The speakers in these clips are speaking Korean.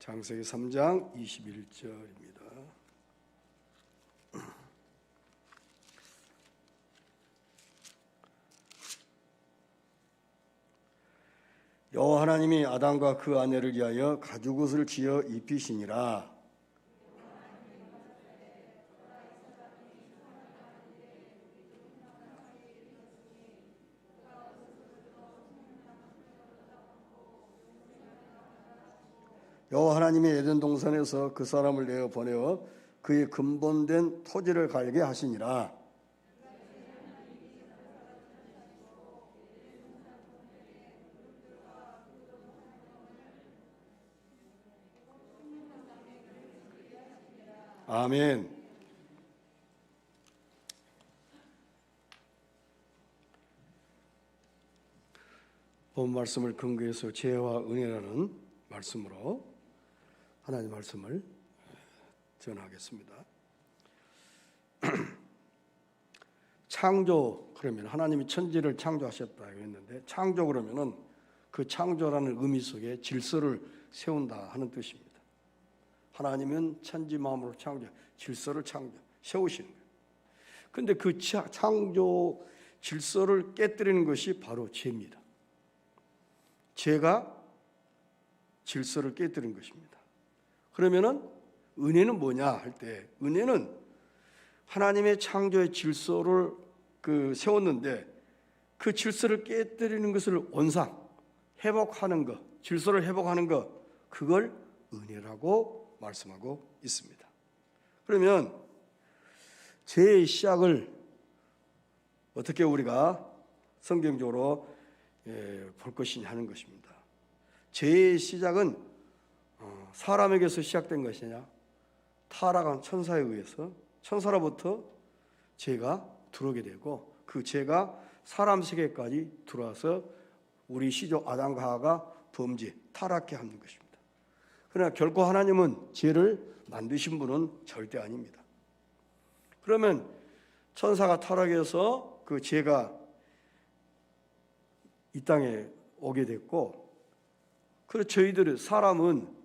창세기 3장 21절입니다. 여호와 하나님이 아담과 그 아내를 위하여 가죽옷을 지어 입히시니라. 여호와 하나님이 에덴 동산에서 그 사람을 내어 보내어 그의 근본된 토지를 갈게 하시니라. 아멘. 본 말씀을 근거해서 지혜와 은혜라는 말씀으로 하나님 말씀을 전하겠습니다. 창조, 그러면 하나님이 천지를 창조하셨다고 했는데, 창조 그러면은 그 창조라는 의미 속에 질서를 세운다 하는 뜻입니다. 하나님은 천지 만물을 창조, 질서를 세우시는 거예요. 그런데 그 창조 질서를 깨뜨리는 것이 바로 죄입니다. 죄가 질서를 깨뜨린 것입니다. 그러면은 은혜는 뭐냐 할 때, 은혜는 하나님의 창조의 질서를 세웠는데 그 질서를 깨뜨리는 것을 원상 회복하는 것, 질서를 회복하는 것, 그걸 은혜라고 말씀하고 있습니다. 그러면 죄의 시작을 어떻게 우리가 성경적으로 볼 것이냐 하는 것입니다. 죄의 시작은 사람에게서 시작된 것이냐, 타락한 천사에 의해서 천사로부터 죄가 들어오게 되고, 그 죄가 사람 세계까지 들어와서 우리 시조 아담과 하와가 범죄, 타락해 하는 것입니다. 그러나 결코 하나님은 죄를 만드신 분은 절대 아닙니다. 그러면 천사가 타락해서 그 죄가 이 땅에 오게 됐고, 그래서 저희들은, 사람은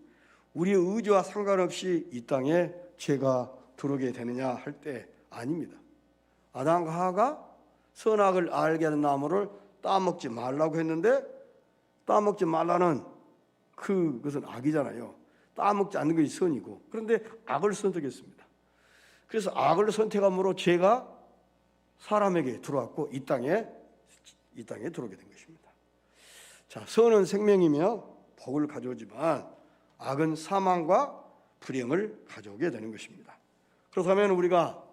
우리의 의지와 상관없이 이 땅에 죄가 들어오게 되느냐 할 때 아닙니다. 아담과 하와가 선악을 알게 하는 나무를 따먹지 말라고 했는데, 따먹지 말라는 그것은 악이잖아요. 따먹지 않는 것이 선이고, 그런데 악을 선택했습니다. 그래서 악을 선택함으로 죄가 사람에게 들어왔고 이 땅에 들어오게 된 것입니다. 자, 선은 생명이며 복을 가져오지만 악은 사망과 불행을 가져오게 되는 것입니다. 그렇다면 우리가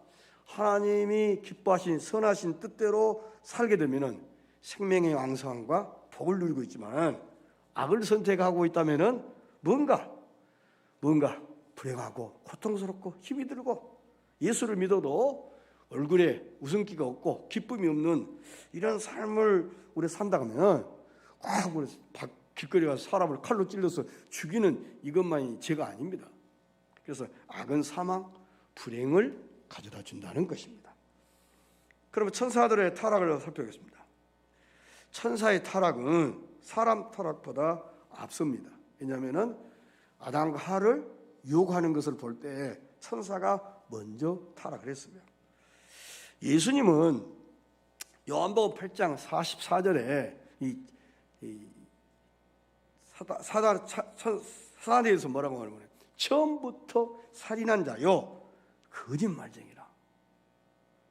하나님이 기뻐하신 선하신 뜻대로 살게 되면은 생명의 왕성함과 복을 누리고 있지만, 악을 선택하고 있다면은 뭔가 불행하고 고통스럽고 힘이 들고, 예수를 믿어도 얼굴에 웃음기가 없고 기쁨이 없는 이런 삶을 우리 산다고 하면, 꼭 우리 길거리 가서 사람을 칼로 찔러서 죽이는 이것만이 죄가 아닙니다. 그래서 악은 사망, 불행을 가져다 준다는 것입니다. 그러면 천사들의 타락을 살펴보겠습니다. 천사의 타락은 사람 타락보다 앞섭니다. 왜냐하면 아담과 하와를 유혹하는 것을 볼 때 천사가 먼저 타락을 했으며, 예수님은 요한복음 8장 44절에 사단에 대해서 뭐라고 하냐면, 처음부터 살인한 자요 거짓말쟁이라.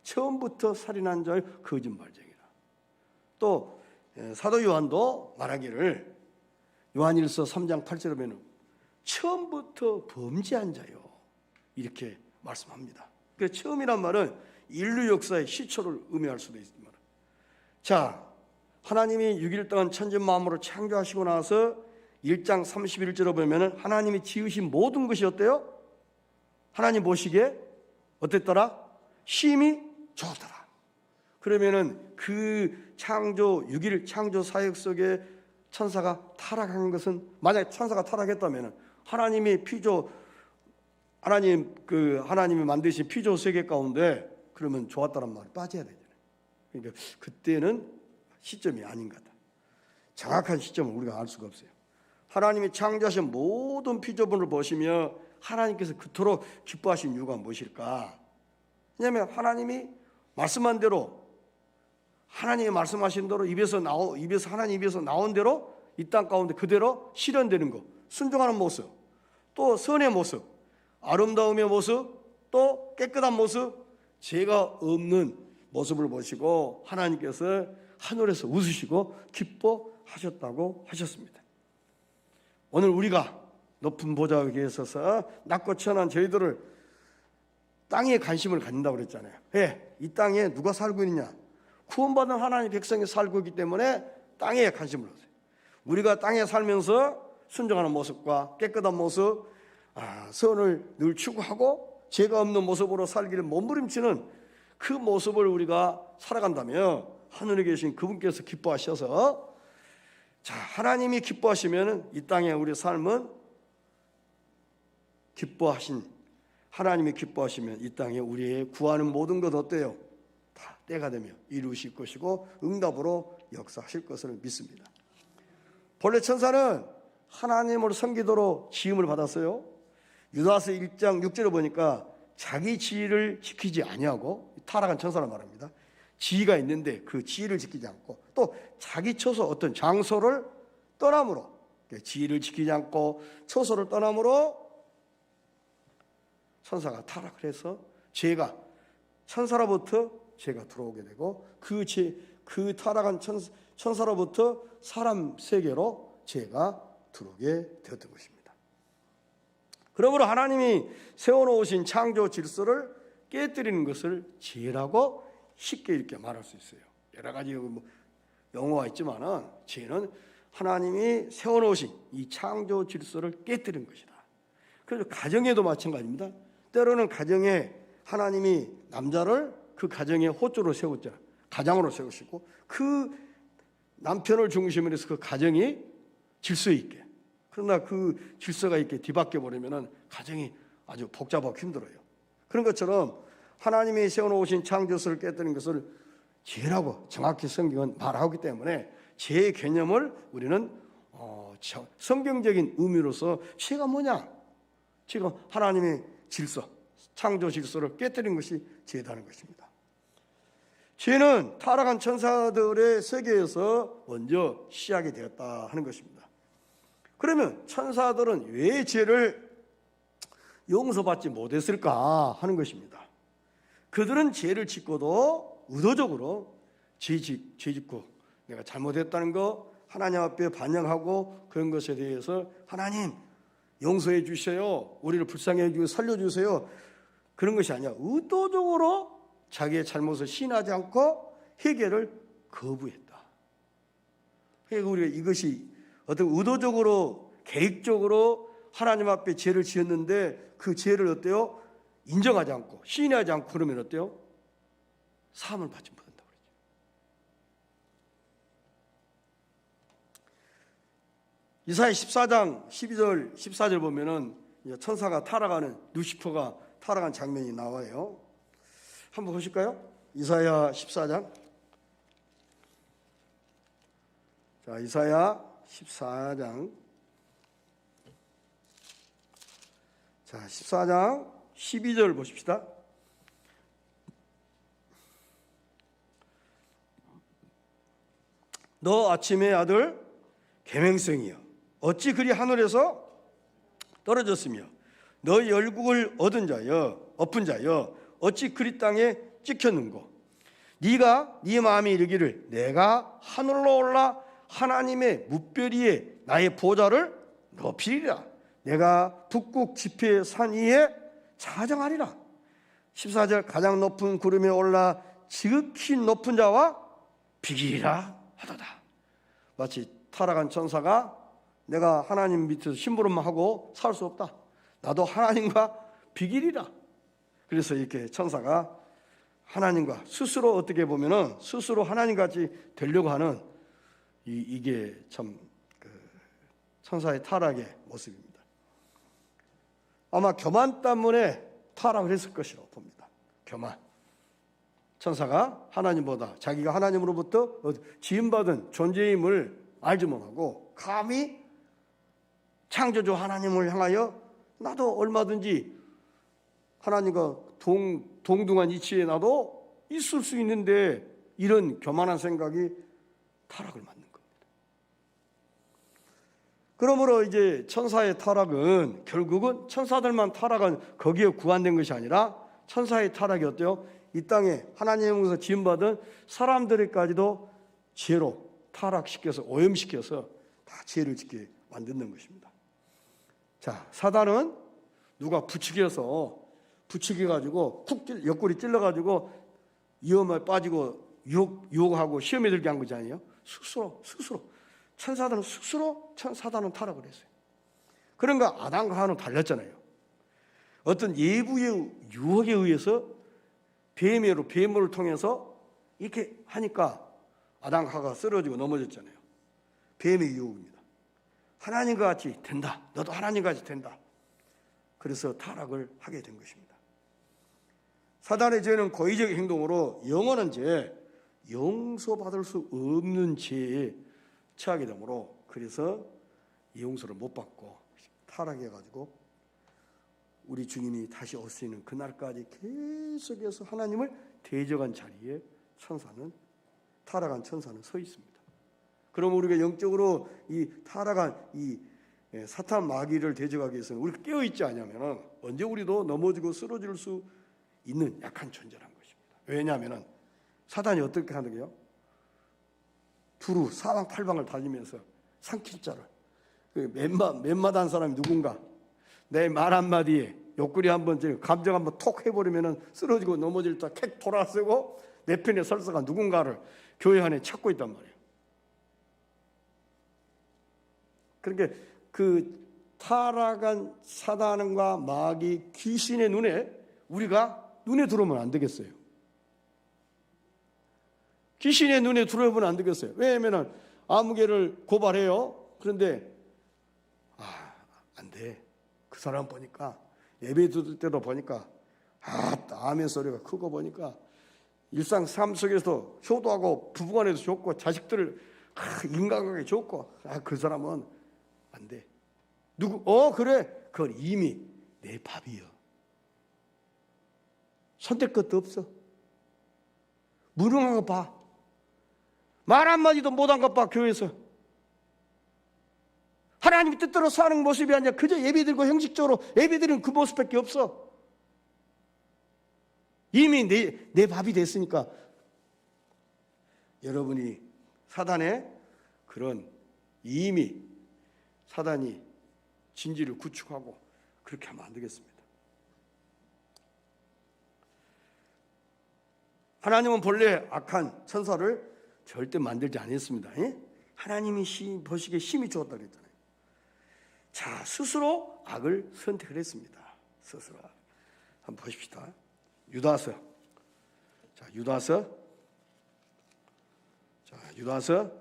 처음부터 살인한 자요 거짓말쟁이라. 또 사도 요한도 말하기를, 요한일서 3장 8절에 보면 처음부터 범죄한 자요 이렇게 말씀합니다. 그래서 처음이란 말은 인류 역사의 시초를 의미할 수도 있습니다. 자, 하나님이 6일 동안 천지 만물을 창조하시고 나서 1장 31절에 보면 하나님이 지으신 모든 것이 어때요? 하나님 보시기에 어땠더라? 심히 좋더라. 그러면은 그 창조 6일 창조 사역 속에 천사가 타락한 것은, 만약에 천사가 타락했다면 하나님이 하나님이 만드신 피조 세계 가운데 그러면 좋았다는 말이 빠져야 되잖아요. 그러니까 그때는 시점이 아닌 거다. 정확한 시점을 우리가 알 수가 없어요. 하나님이 창조하신 모든 피조물을 보시며 하나님께서 그토록 기뻐하신 이유가 무엇일까? 왜냐하면 하나님이 말씀한 대로, 하나님이 말씀하신 대로 하나님 입에서 나온 대로 이 땅 가운데 그대로 실현되는 것, 순종하는 모습, 또 선의 모습, 아름다움의 모습, 또 깨끗한 모습, 죄가 없는 모습을 보시고 하나님께서 하늘에서 웃으시고 기뻐하셨다고 하셨습니다. 오늘 우리가 높은 보좌 위에 서서 낮고 천한 저희들을 땅에 관심을 갖는다고 그랬잖아요. 이 땅에 누가 살고 있느냐? 구원받은 하나님의 백성이 살고 있기 때문에 땅에 관심을 가져요. 우리가 땅에 살면서 순종하는 모습과 깨끗한 모습, 선을 늘 추구하고 죄가 없는 모습으로 살기를 몸부림치는 그 모습을 우리가 살아간다면 하늘에 계신 그분께서 기뻐하셔서, 자, 하나님이 기뻐하시면 이 땅에 우리 삶은 하나님이 기뻐하시면 이 땅에 우리의 구하는 모든 것 어때요? 다 때가 되면 이루실 것이고 응답으로 역사하실 것을 믿습니다. 본래 천사는 하나님을 섬기도록 지음을 받았어요. 유다서 1장 6절에 보니까 자기 지위를 지키지 아니하고, 타락한 천사란 말입니다. 지위가 있는데 그 지위를 지키지 않고, 또 자기 처소 어떤 장소를 떠남으로, 지위를 지키지 않고 처소를 떠남으로 천사가 타락을 해서 천사로부터 죄가 들어오게 되고, 그 타락한 천사로부터 사람 세계로 죄가 들어오게 되었던 것입니다. 그러므로 하나님이 세워놓으신 창조 질서를 깨뜨리는 것을 죄라고 쉽게 이렇게 말할 수 있어요. 여러 가지 용어가 있지만은 죄는 하나님이 세워놓으신 이 창조 질서를 깨뜨리는 것이다. 그래서 가정에도 마찬가지입니다. 때로는 가정에 하나님이 남자를 그 가정의 호주로 세웠죠. 가장으로 세우시고 그 남편을 중심으로 해서 그 가정이 질서 있게, 그러나 그 질서가 있게 뒤바뀌어 버리면은 가정이 아주 복잡하고 힘들어요. 그런 것처럼 하나님이 세워놓으신 창조서를 깨뜨리는 것을 죄라고 정확히 성경은 말하기 때문에 죄의 개념을 우리는 성경적인 의미로서 죄가 뭐냐? 지금 하나님의 질서, 창조 질서를 깨뜨린 것이 죄다는 것입니다. 죄는 타락한 천사들의 세계에서 먼저 시작이 되었다 하는 것입니다. 그러면 천사들은 왜 죄를 용서받지 못했을까 하는 것입니다. 그들은 죄를 짓고도 의도적으로 죄 짓고 내가 잘못했다는 거 하나님 앞에 반영하고 그런 것에 대해서 하나님 용서해 주세요, 우리를 불쌍해 주고 살려주세요, 그런 것이 아니라 의도적으로 자기의 잘못을 시인하지 않고 해결을 거부했다. 그러니까 우리가 이것이 어떤 의도적으로 계획적으로 하나님 앞에 죄를 지었는데 그 죄를 어때요? 인정하지 않고 시인하지 않고 그러면 어때요? 사함을 받지 못한다고 그러죠. 이사야 14장 12절 14절 보면은 천사가 타락하는, 루시퍼가 타락한 장면이 나와요. 한번 보실까요? 이사야 14장. 자, 이사야 14장. 자, 14장 12절 보십시다. 너 아침의 아들 계명성이여, 어찌 그리 하늘에서 떨어졌으며 너희 열국을 얻은 자여, 엎은 자여, 어찌 그리 땅에 찍혔는고? 네가 네 마음이 이르기를 내가 하늘로 올라 하나님의 뭇별 위에 나의 보좌를 높이리라. 내가 북극 지폐 산 위에 자정하리라. 14절 가장 높은 구름에 올라 지극히 높은 자와 비기리라 하도다. 마치 타락한 천사가 내가 하나님 밑에서 심부름만 하고 살 수 없다, 나도 하나님과 비기리라. 그래서 이렇게 천사가 하나님과 스스로 어떻게 보면은 스스로 하나님같이 되려고 하는 이게 참 천사의 타락의 모습입니다. 아마 교만 때문에 타락을 했을 것이라고 봅니다. 교만. 천사가 하나님보다 자기가 하나님으로부터 지음받은 존재임을 알지 못하고 감히 창조주 하나님을 향하여 나도 얼마든지 하나님과 동등한 이치에 나도 있을 수 있는데, 이런 교만한 생각이 타락을 맞는 겁니다. 그러므로 이제 천사의 타락은 결국은 천사들만 타락한 거기에 구한된 것이 아니라 천사의 타락이 어때요? 이 땅에 하나님께서 지음받은 사람들에까지도 죄로 타락시켜서 오염시켜서 다 죄를 짓게 만드는 것입니다. 자, 사단은 누가 부추겨서 부추겨가지고 옆구리 찔러가지고 위험에 빠지고 유혹하고 시험에 들게 한 거지 아니에요? 스스로 천사들은 사단은 타락을 했어요. 그런가 아담과 하와는 달랐잖아요. 어떤 예부의 유혹에 의해서 뱀을 통해서 이렇게 하니까 아담과 하와가 쓰러지고 넘어졌잖아요. 뱀의 유혹입니다. 하나님과 같이 된다. 너도 하나님과 같이 된다. 그래서 타락을 하게 된 것입니다. 사단의 죄는 고의적 행동으로 영원한 죄, 용서받을 수 없는 죄에 처하게 되므로, 그래서 용서를 못 받고 타락해가지고 우리 주님이 다시 오시는 그날까지 계속해서 하나님을 대적한 자리에 타락한 천사는 서 있습니다. 그럼 우리가 영적으로 이 타락한 이 사탄 마귀를 대적하기 위해서는 우리가 깨어있지 않으면 언제 우리도 넘어지고 쓰러질 수 있는 약한 존재란 것입니다. 왜냐하면 사단이 어떻게 하는 거예요? 두루 사방팔방을 다니면서 삼킬 자를, 맨마다한 사람이 누군가 내 말 한마디에 옆구리 한번 감정 한번 톡 해버리면 쓰러지고 넘어질 때 캑 돌아서고 내 편에 설사가 누군가를 교회 안에 찾고 있단 말이에요. 그러니까 그 타락한 사단과 마귀 귀신의 눈에 우리가 눈에 들어오면 안 되겠어요. 귀신의 눈에 들어오면 안 되겠어요. 왜냐하면 아무개를 고발해요. 그런데 안 돼. 그 사람 보니까 예배 드릴 때도 보니까 아멘 소리가 크고 보니까 일상 삶 속에서 효도하고 부부간에도 좋고 자식들을 인간관계 좋고 그 사람은 안 돼. 그래. 그건 이미 내 밥이요. 선택 것도 없어. 무능한 거 봐. 말 한마디도 못한 것 봐. 교회에서 하나님 뜻대로 사는 모습이 아니라 그저 예배드리고 형식적으로 예배드리는 그 모습밖에 없어. 이미 내 밥이 됐으니까. 여러분이 사단의 그런 이미 사단이 진지를 구축하고 그렇게 하면 안 되겠습니다. 하나님은 본래 악한 천사를 절대 만들지 않았습니다. 하나님이 보시기에 힘이 좋았다 그랬잖아요. 자, 스스로 악을 선택을 했습니다. 스스로. 한번 보십시다. 유다서. 자, 유다서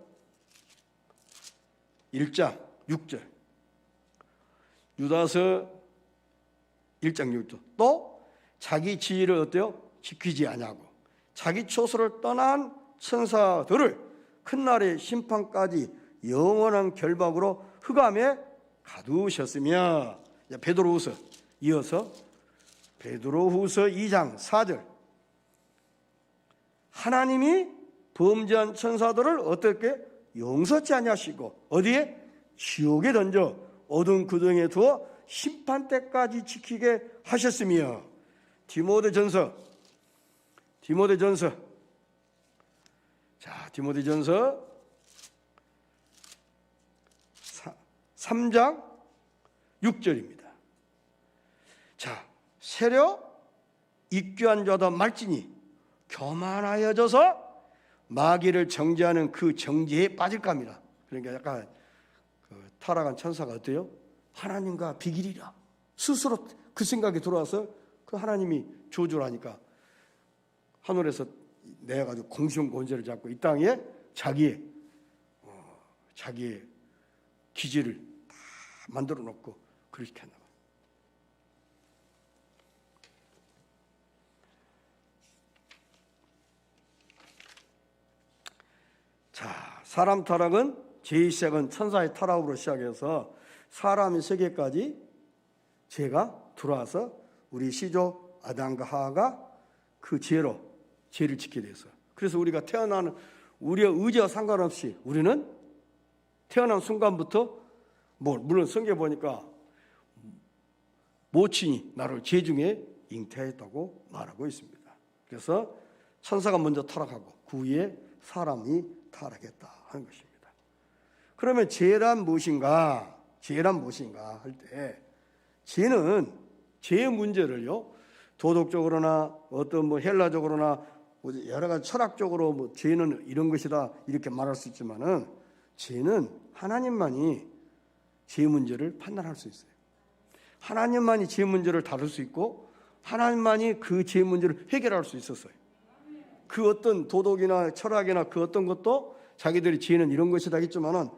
1장 6절. 유다서 1장 6절. 또 자기 지위를 어때요? 지키지 아니하고 자기 초소를 떠난 천사들을 큰날의 심판까지 영원한 결박으로 흑암에 가두셨으며. 베드로후서 이어서 베드로후서 2장 4절. 하나님이 범죄한 천사들을 어떻게 용서치 아니하시고 어디에? 지옥에 던져 어두운 구덩이에 두어 심판 때까지 지키게 하셨으며. 디모데전서. 자, 디모데전서 3장 6절입니다. 자, 세려 입교한 자도 말지니 교만하여져서 마귀를 정죄하는 그 정죄에 빠질까 합니다. 그러니까 약간 타락한 천사가 어때요? 하나님과 비길이라 스스로 그 생각이 들어와서 그 하나님이 저주를 하니까 하늘에서 내가지고 공시용 권세를 잡고 이 땅에 자기의 기지를 다 만들어 놓고 그렇게 했나 봐요. 자, 사람 타락은 죄의 시작은 천사의 타락으로 시작해서 사람의 세계까지 죄가 들어와서 우리 시조 아담과 하와가 그 죄로 죄를 짓게 됐어요. 그래서 우리가 태어나는 우리의 의지와 상관없이 우리는 태어난 순간부터 물론 성경에 보니까 모친이 나를 죄 중에 잉태했다고 말하고 있습니다. 그래서 천사가 먼저 타락하고 그 위에 사람이 타락했다 하는 것입니다. 그러면 죄란 무엇인가? 죄란 무엇인가 할 때 죄는 죄의 문제를요 도덕적으로나 어떤 헬라적으로나 여러 가지 철학적으로 죄는 이런 것이다 이렇게 말할 수 있지만은 죄는 하나님만이 죄 문제를 판단할 수 있어요. 하나님만이 죄 문제를 다룰 수 있고 하나님만이 그 죄 문제를 해결할 수 있었어요. 그 어떤 도덕이나 철학이나 그 어떤 것도 자기들이 죄는 이런 것이다 했지만은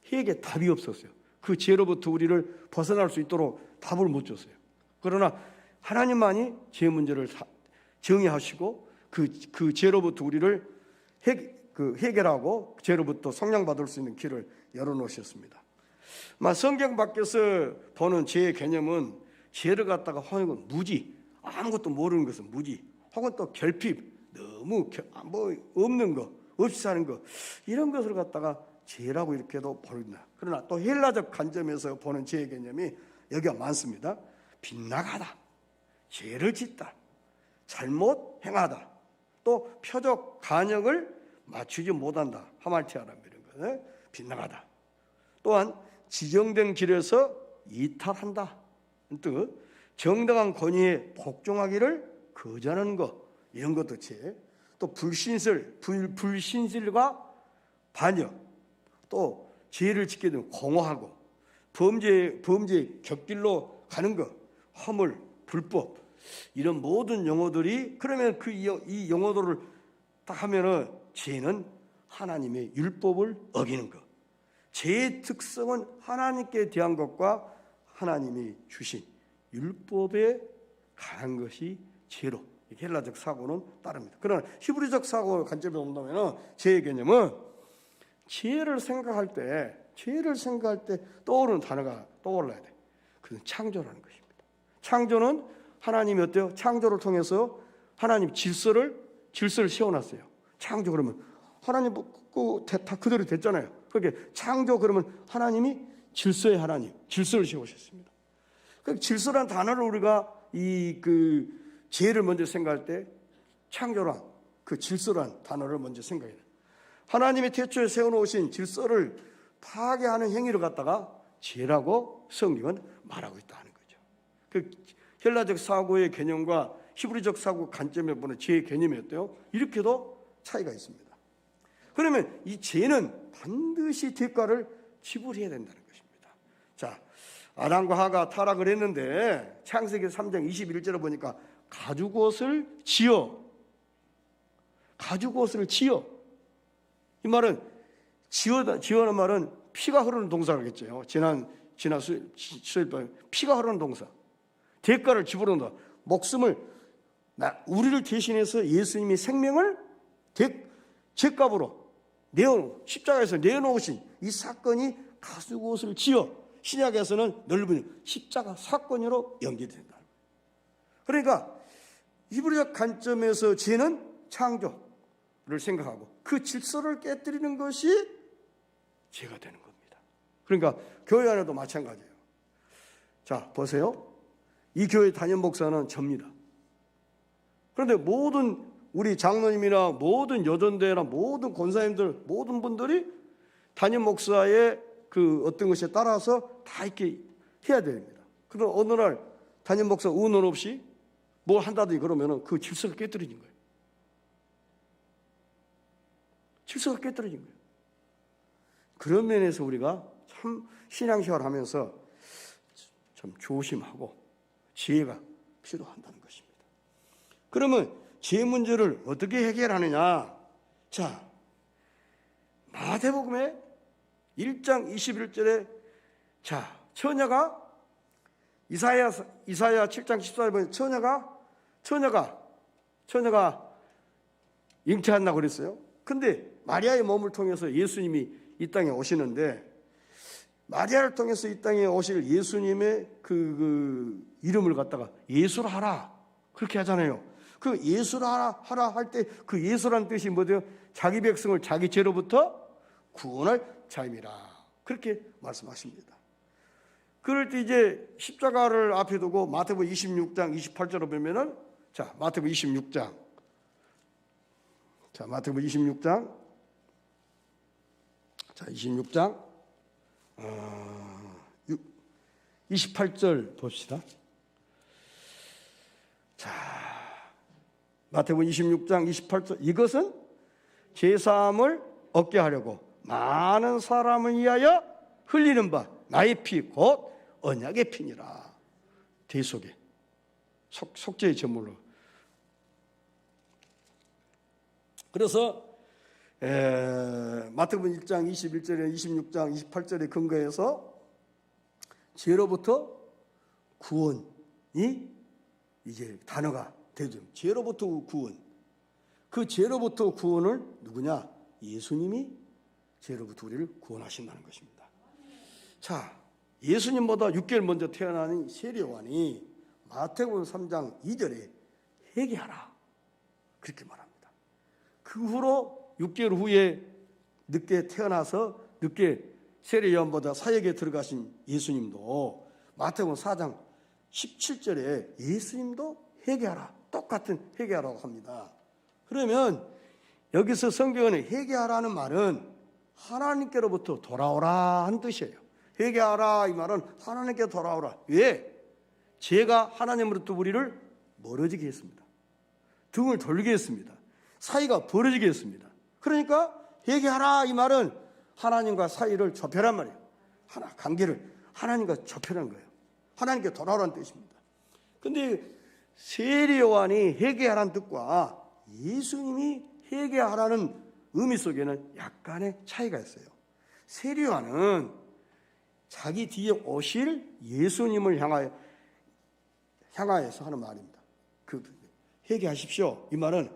해결 답이 없었어요. 그 죄로부터 우리를 벗어날 수 있도록 답을 못 줬어요. 그러나 하나님만이 죄 문제를 정의하시고 그 죄로부터 우리를 해결하고 죄로부터 속량받을 수 있는 길을 열어놓으셨습니다. 성경 밖에서 보는 죄의 개념은 죄를 갖다가 하는 건 무지, 아무것도 모르는 것은 무지, 혹은 또 결핍, 너무 없는 거, 없이 사는 거 이런 것을 갖다가 죄라고 이렇게도 부른다. 그러나 또 헬라적 관점에서 보는 죄의 개념이 여기가 많습니다. 빗나가다, 죄를 짓다, 잘못 행하다, 또 표적 간역을 맞추지 못한다. 하말티아라 이런 거 빗나가다. 또한 지정된 길에서 이탈한다. 또 정당한 권위에 복종하기를 거절하는 것 이런 것도 죄. 또 불신실과 반역. 또 죄를 짓게 되면 공허하고 범죄 곁길로 가는 것, 허물, 불법 이런 모든 용어들이 그러면 이 용어들을 딱 하면은 죄는 하나님의 율법을 어기는 것. 죄의 특성은 하나님께 대한 것과 하나님이 주신 율법에 관한 것이 죄로 헬라적 사고는 따릅니다. 그러나 히브리적 사고 관점에서 본다면 죄의 개념은 죄를 생각할 때 떠오르는 단어가 떠올라야 돼. 그건 창조라는 것입니다. 창조는 하나님이 어때요? 창조를 통해서 하나님 질서를 세워놨어요. 창조 그러면 하나님 다 그대로 됐잖아요. 그렇게 창조 그러면 하나님이 질서의 하나님, 질서를 세우셨습니다. 그 질서란 단어를 우리가 죄를 먼저 생각할 때 창조란 그 질서란 단어를 먼저 생각해야 돼요. 하나님이 태초에 세워놓으신 질서를 파괴하는 행위를 갖다가 죄라고 성경은 말하고 있다는 거죠. 그 헬라적 사고의 개념과 히브리적 사고 관점에 보는 죄의 개념이 어때요? 이렇게도 차이가 있습니다. 그러면 이 죄는 반드시 대가를 지불해야 된다는 것입니다. 자, 아담과 하가 타락을 했는데 창세기 3장 21절에 보니까 가죽옷을 지어. 이 말은 지어는 말은 피가 흐르는 동사겠죠. 지난 수요일에 피가 흐르는 동사. 대가를 지불한다. 목숨을 우리를 대신해서 예수님이 생명을 죄값으로 십자가에서 내놓으신 이 사건이 가죽옷을 지어 신약에서는 넓은 십자가 사건으로 연결된다. 그러니까 히브리적 관점에서 죄는 창조를 생각하고 그 질서를 깨뜨리는 것이 죄가 되는 겁니다. 그러니까 교회 안에도 마찬가지예요. 자, 보세요. 이 교회 담임 목사는 접니다. 그런데 모든 우리 장로님이나 모든 여전대나 모든 권사님들 모든 분들이 담임 목사의 그 어떤 것에 따라서 다 이렇게 해야 됩니다. 그럼 어느 날 담임 목사 의논 없이 뭘 한다든지 그러면은 그 질서가 깨뜨려진 거예요. 질서가 깨뜨려진 거예요. 그런 면에서 우리가 참 신앙생활 하면서 좀 조심하고 지혜가 필요한다는 것입니다. 그러면 죄 문제를 어떻게 해결하느냐? 자, 마태복음의 1장 21절에 자, 처녀가 이사야 7장 14절에 보면 처녀가 잉태한다고 그랬어요. 근데 마리아의 몸을 통해서 예수님이 이 땅에 오시는데 마리아를 통해서 이 땅에 오실 예수님의 그 이름을 갖다가 예수라 하라 그렇게 하잖아요. 그 예수라 하라 할 때 그 예수라는 뜻이 뭐죠? 자기 백성을 자기 죄로부터 구원할 자임이라 그렇게 말씀하십니다. 그럴 때 이제 십자가를 앞에 두고 마태복음 26장 28절을 보면은 자 마태복음 26장 자 마태복음 26장 자 26장 28절 봅시다. 자 마태복음 26장 28절 이것은 제사함을 얻게 하려고 많은 사람을 위하여 흘리는 바 나의 피 곧 언약의 피니라. 대속에 속죄의 제물로. 그래서 마태복음 1장 21절에 26장 28절에 근거해서 죄로부터 구원이 이제 단어가 되죠. 죄로부터 구원. 그 죄로부터 구원을 누구냐? 예수님이 죄로부터 우리를 구원하신다는 것입니다. 자, 예수님보다 6개월 먼저 태어난 세례요한이 마태복음 3장 2절에 회개하라 그렇게 말합니다. 그 후로 6개월 후에 늦게 태어나서 늦게 세례요한보다 사역에 들어가신 예수님도 마태복음 4장 17절에 예수님도 회개하라 똑같은 회개하라고 합니다. 그러면 여기서 성경은 회개하라는 말은 하나님께로부터 돌아오라 한 뜻이에요. 회개하라 이 말은 하나님께 돌아오라. 왜? 죄가 하나님으로부터 우리를 멀어지게 했습니다. 등을 돌리게 했습니다. 사이가 벌어지게 했습니다. 그러니까 회개하라 이 말은 하나님과 사이를 좁혀란 말이에요. 관계를 하나님과 좁혀란 거예요. 하나님께 돌아오라는 뜻입니다. 그런데 세례요한이 회개하라는 뜻과 예수님이 회개하라는 의미 속에는 약간의 차이가 있어요. 세례요한은 자기 뒤에 오실 예수님을 향하여서 하는 말입니다. 그 회개하십시오. 이 말은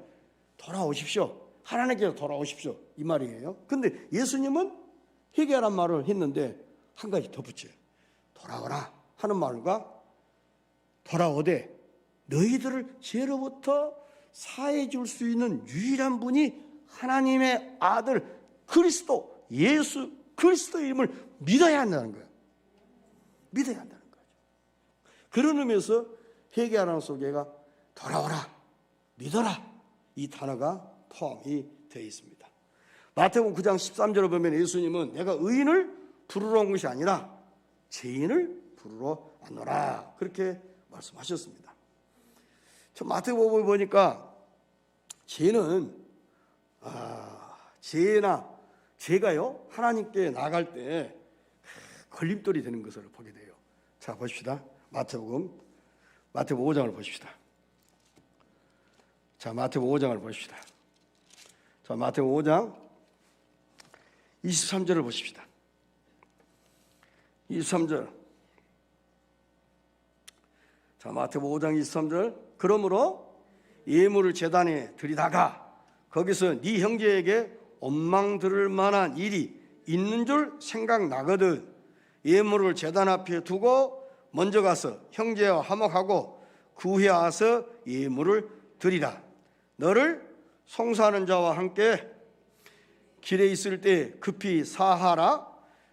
돌아오십시오. 하나님께로 돌아오십시오. 이 말이에요. 근데 예수님은 회개하란 말을 했는데 한 가지 덧붙여요. 돌아오라 하는 말과 돌아오되 너희들을 죄로부터 사해 줄 수 있는 유일한 분이 하나님의 아들 그리스도 예수 그리스도의 이름을 믿어야 한다는 거예요. 믿어야 한다는 거죠. 그런 의미에서 회개하라는 속에가 돌아오라, 믿어라 이 단어가 포함이 되어 있습니다. 마태복음 9장 13절을 보면 예수님은 내가 의인을 부르러 온 것이 아니라 죄인을 부르러 왔노라 그렇게 말씀하셨습니다. 저 마태복음을 보니까 죄는 죄가요 하나님께 나갈 때 걸림돌이 되는 것을 보게 돼요. 자 보십시다. 마태복음 5장을 보십시다. 자 마태복음 5장을 보십시다. 자 마태복음 5장 23절을 보십시다. 23절. 자 마태복음 5장 23절. 그러므로 예물을 제단에 드리다가 거기서 네 형제에게 원망 들을 만한 일이 있는 줄 생각나거든 예물을 제단 앞에 두고 먼저 가서 형제와 화목하고 그 후에 와서 예물을 드리라. 너를 송사하는 자와 함께 길에 있을 때 급히 사하라.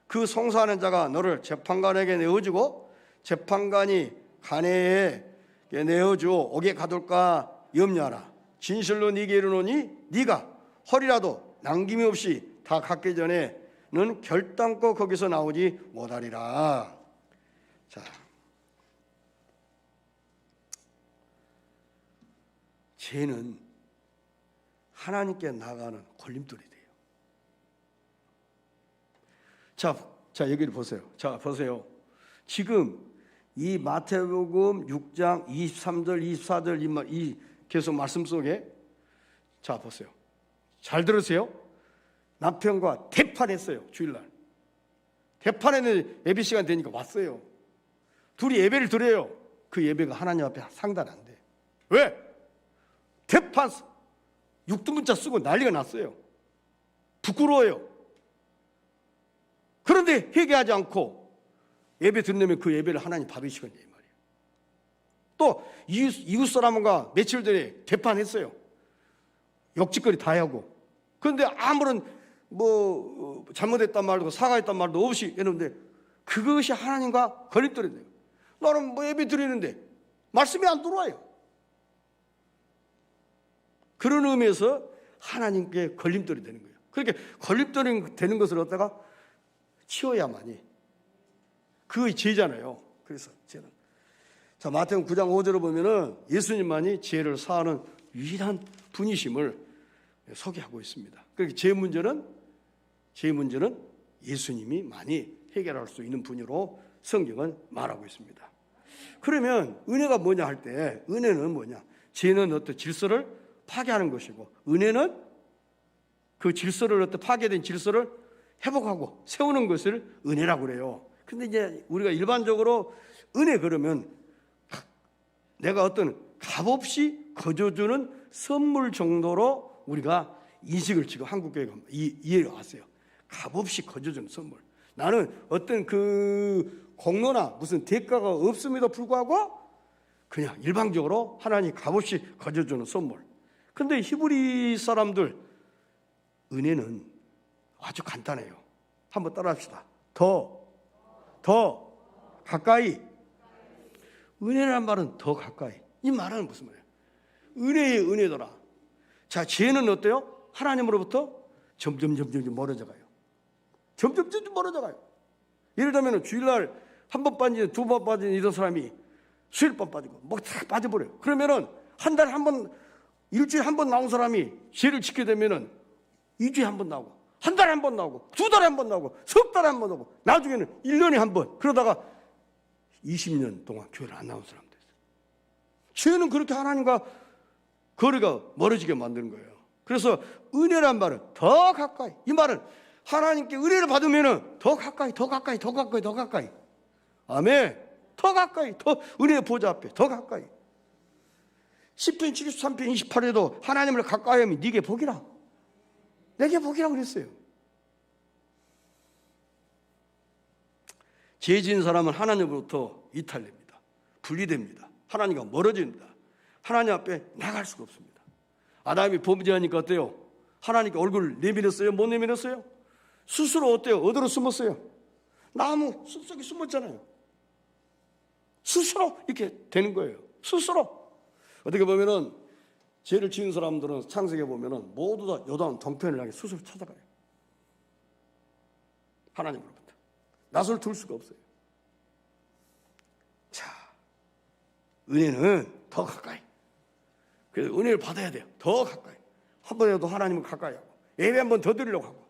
그 송사하는 자가 너를 재판관에게 내어주고 재판관이 간해에 내어주어 옥에 가둘까 염려하라. 진실로 네게 이르노니 네가 허리라도 남김이 없이 다 갖기 전에는 결단코 거기서 나오지 못하리라. 자, 죄는 하나님께 나가는 걸림돌이 돼요. 자 여기를 보세요. 자 보세요. 지금 이 마태복음 6장 23절 24절 이 계속 말씀 속에 자 보세요. 잘 들으세요. 남편과 대판했어요. 주일날 대판에는 예배 시간 되니까 왔어요. 둘이 예배를 드려요. 그 예배가 하나님 앞에 상달이 안 돼. 왜? 대판 육두문자 쓰고 난리가 났어요. 부끄러워요. 그런데 회개하지 않고 예배 드리려면 그 예배를 하나님 받으시겠냐 이 말이에요. 또 이웃 사람과 며칠 전에 대판했어요. 역짓거리 다 하고. 그런데 아무런 잘못했단 말도 사과했단 말도 없이 했는데 그것이 하나님과 걸림돌이 돼요. 나는 예배 드리는데 말씀이 안 들어와요. 그런 의미에서 하나님께 걸림돌이 되는 거예요. 그렇게 걸림돌이 되는 것을 갖다가 치워야만이 그게 죄잖아요. 그래서 죄는. 자, 마태복음 9장 5절을 보면은 예수님만이 죄를 사하는 유일한 분이심을 소개하고 있습니다. 그렇게 죄 문제는 예수님이 많이 해결할 수 있는 분으로 성경은 말하고 있습니다. 그러면 은혜가 뭐냐 할 때 은혜는 뭐냐? 죄는 어떤 질서를 파괴하는 것이고 은혜는 그 질서를 파괴된 질서를 회복하고 세우는 것을 은혜라고 그래요. 근데 이제 우리가 일반적으로 은혜 그러면 내가 어떤 값없이 거저주는 선물 정도로 우리가 인식을 지금 한국교회가 이해를 하세요. 값없이 거저주는 선물. 나는 어떤 그 공로나 무슨 대가가 없음에도 불구하고 그냥 일방적으로 하나님 값없이 거저주는 선물. 근데 히브리 사람들 은혜는 아주 간단해요. 한번 따라합시다. 더 가까이. 은혜라는 말은 더 가까이. 이 말은 무슨 말이에요? 은혜의 은혜더라. 자, 죄는 어때요? 하나님으로부터 점점 멀어져 가요. 점점 멀어져 가요. 예를 들면 주일날 한 번 빠지는 두 번 빠지는 이런 사람이 수요일밤 빠지고 다 빠져버려요. 그러면은 한 달에 한 번, 일주일에 한 번 나온 사람이 죄를 지게 되면은 2주에 한 번 나오고 한 달에 한 번 나오고 2달에 한 번 나오고 석 달에 한 번 나오고 나중에는 1년에 한 번, 그러다가 20년 동안 교회를 안 나온 사람도 있어요. 죄는 그렇게 하나님과 거리가 멀어지게 만드는 거예요. 그래서 은혜란 말은 더 가까이. 이 말은 하나님께 은혜를 받으면은 더 가까이. 아멘. 더 가까이. 더 은혜의 보좌 앞에 더 가까이. 시편 73편 28에도 하나님을 가까이 하면 네게 복이라. 내게 복이라고 그랬어요. 죄 지은 사람은 하나님으로부터 이탈됩니다. 분리됩니다. 하나님과 멀어집니다. 하나님 앞에 나갈 수가 없습니다. 아담이 범죄하니까 어때요? 하나님께 얼굴을 내밀었어요? 못 내밀었어요? 스스로 어때요? 어디로 숨었어요? 나무 숲속에 숨었잖아요. 스스로 이렇게 되는 거예요. 스스로. 어떻게 보면은 죄를 지은 사람들은 창세기에 보면은 모두 다 요단 동편을 향해 스스로 찾아가요. 하나님으로부터 낯을 둘 수가 없어요. 자, 은혜는 더 가까이. 그래서 은혜를 받아야 돼요. 더 가까이. 한 번이라도 하나님을 가까이 하고 예배 한 번 더 드리려고 하고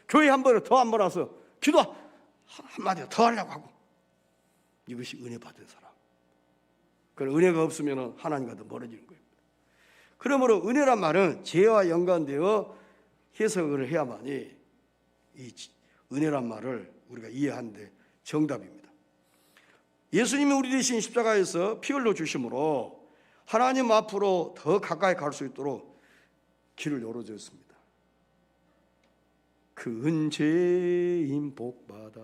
교회 한 번에 더 한 번 와서 기도 한마디 더 하려고 하고. 이것이 은혜 받은 사람. 그런 은혜가 없으면 하나님과 더 멀어지는 거예요. 그러므로 은혜란 말은 죄와 연관되어 해석을 해야만이 이 은혜란 말을 우리가 이해하는데 정답입니다. 예수님이 우리 대신 십자가에서 피 흘려 주심으로 하나님 앞으로 더 가까이 갈 수 있도록 길을 열어주었습니다. 큰 죄인 복받아.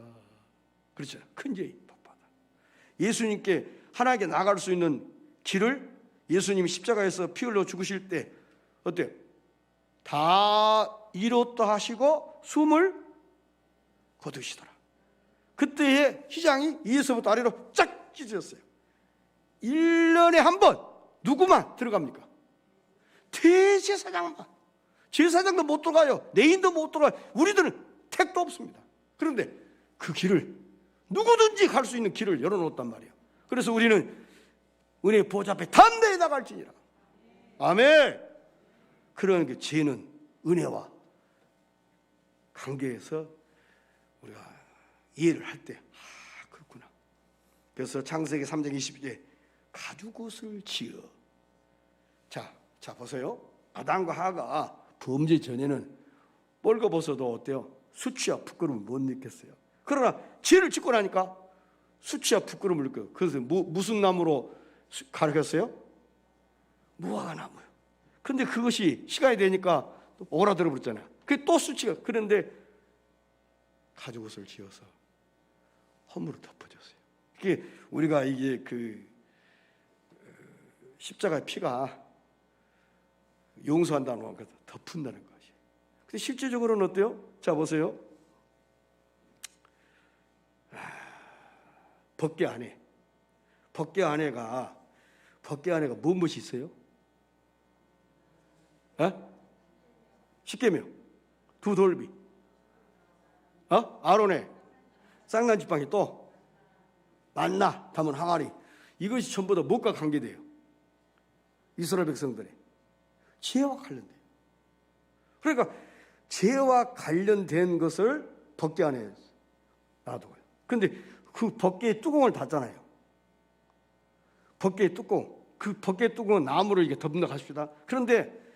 그렇죠. 큰 죄인 복받아. 예수님께 하나님께 나갈 수 있는 길을 예수님이 십자가에서 피 흘려 죽으실 때 어때요? 다 이뤘다 하시고 숨을 거두시더라. 그때의 희장이 위에서부터 아래로 쫙 찢어졌어요. 1년에 한 번 누구만 들어갑니까? 대제사장만. 제사장도 못 들어가요. 레인도 못 들어가요. 우리들은 택도 없습니다. 그런데 그 길을 누구든지 갈 수 있는 길을 열어놓았단 말이에요. 그래서 우리는 은혜의 보좌 앞에 담대히 나갈지니라. 아멘. 그런 게 죄는 은혜와 관계에서 우리가 이해를 할 때 그렇구나. 그래서 창세기 3장 20절에 가죽옷을 지어. 자 보세요. 아담과 하가 범죄 전에는 벌거벗어도 어때요? 수치와 부끄러움을 못 느꼈어요. 그러나 죄를 짓고 나니까 수치와 부끄러움을 느껴요. 그래서 무슨 나무로 가르쳤어요? 무화과 나무요. 그런데 그것이 시간이 되니까 오라들어 버렸잖아요. 그게 또 수치가. 그런데 가죽옷을 지어서 허물을 덮어줬어요. 이게 우리가 이게 그 십자가의 피가 용서한다는 것 덮은다는 것이. 근데 실제적으로는 어때요? 자 보세요. 벗개 안에가 무엇이 있어요? 십계명, 두 돌비, 아론의 쌍난 지팡이, 또 만나 담은 항아리. 이것이 전부 다 무엇과 관계돼요? 이스라엘 백성들의 죄와 관련돼요. 그러니까 죄와 관련된 것을 벗개 안에 놔둬요. 그런데 그 벗개의 뚜껑을 닫잖아요. 벗개의 뚜껑, 그 벗개의 뚜껑은 나무를 이렇게 덮는다 하십시다. 그런데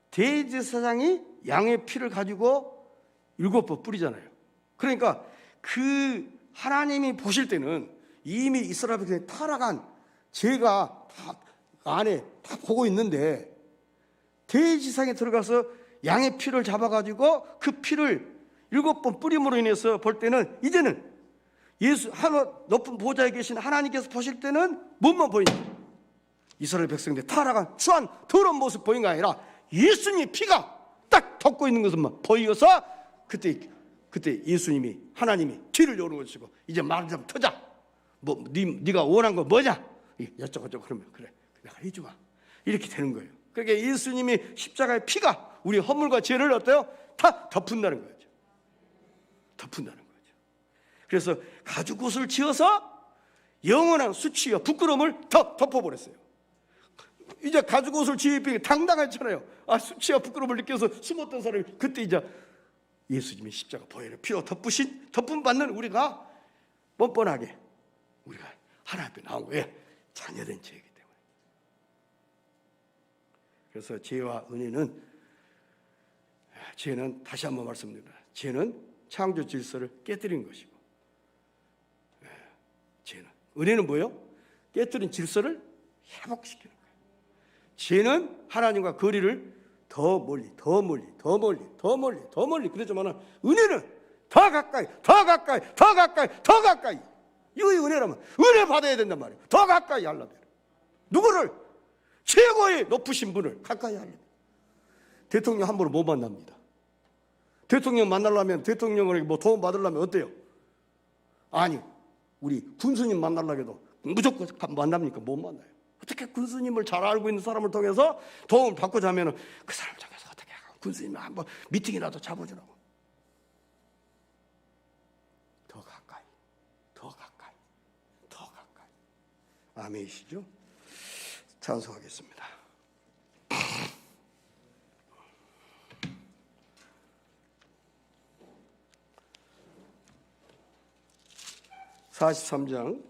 대제사장이 양의 피를 가지고 7번 뿌리잖아요. 그러니까 그 하나님이 보실 때는 이미 이스라엘 백성이 타락한 죄가 다 안에 다 보고 있는데, 대제사장에 들어가서 양의 피를 잡아가지고 그 피를 7번 뿌림으로 인해서 볼 때는, 이제는 예수 하나 높은 보좌에 계신 하나님께서 보실 때는 뭐만 보이냐? 이스라엘 백성들 타락한 추한 더러운 모습 보인 게 아니라 예수님의 피가 딱 덮고 있는 것만 보여서, 그때 예수님이, 하나님이 뒤를 열어주시고, 이제 말 좀 터자. 뭐 네가 원한 거 뭐냐? 여쭤보죠. 그러면 그래, 내가 해주마. 이렇게 되는 거예요. 그러니까 예수님이 십자가의 피가 우리 허물과 죄를 어때요? 다 덮은다는 거죠. 덮은다는 거죠. 그래서 가죽옷을 지어서 영원한 수치와 부끄러움을 더 덮어버렸어요. 이제 가죽옷을 지으니 당당했잖아요. 수치와 부끄러움을 느껴서 숨었던 사람이, 그때 이제 예수님이 십자가 보혈의 피로 덮음 받는 우리가 뻔뻔하게 우리가 하나님 앞에 나온 거예요. 자녀된 죄이기 때문에. 그래서 죄와 죄는 다시 한번 말씀드립니다. 죄는 창조 질서를 깨뜨린 것이고, 은혜는 뭐예요? 깨뜨린 질서를 회복시키는 거예요. 죄는 하나님과 거리를 더 멀리 그랬지만, 은혜는 더 가까이 이거의 은혜라면 은혜 받아야 된단 말이에요. 더 가까이 하려면 누구를? 최고의 높으신 분을 가까이 하려면. 대통령 함부로 못 만납니다. 대통령 만나려면, 대통령을 도움 받으려면 어때요? 아니, 우리 군수님 만나려고 해도 무조건 만납니까? 못 만나요. 어떻게 군수님을 잘 알고 있는 사람을 통해서 도움을 받고자 하면 그 사람 통해서 어떻게 하고 군수님 한번 미팅이라도 잡아주라고. 더 가까이. 아멘이시죠? 찬송하겠습니다. 43장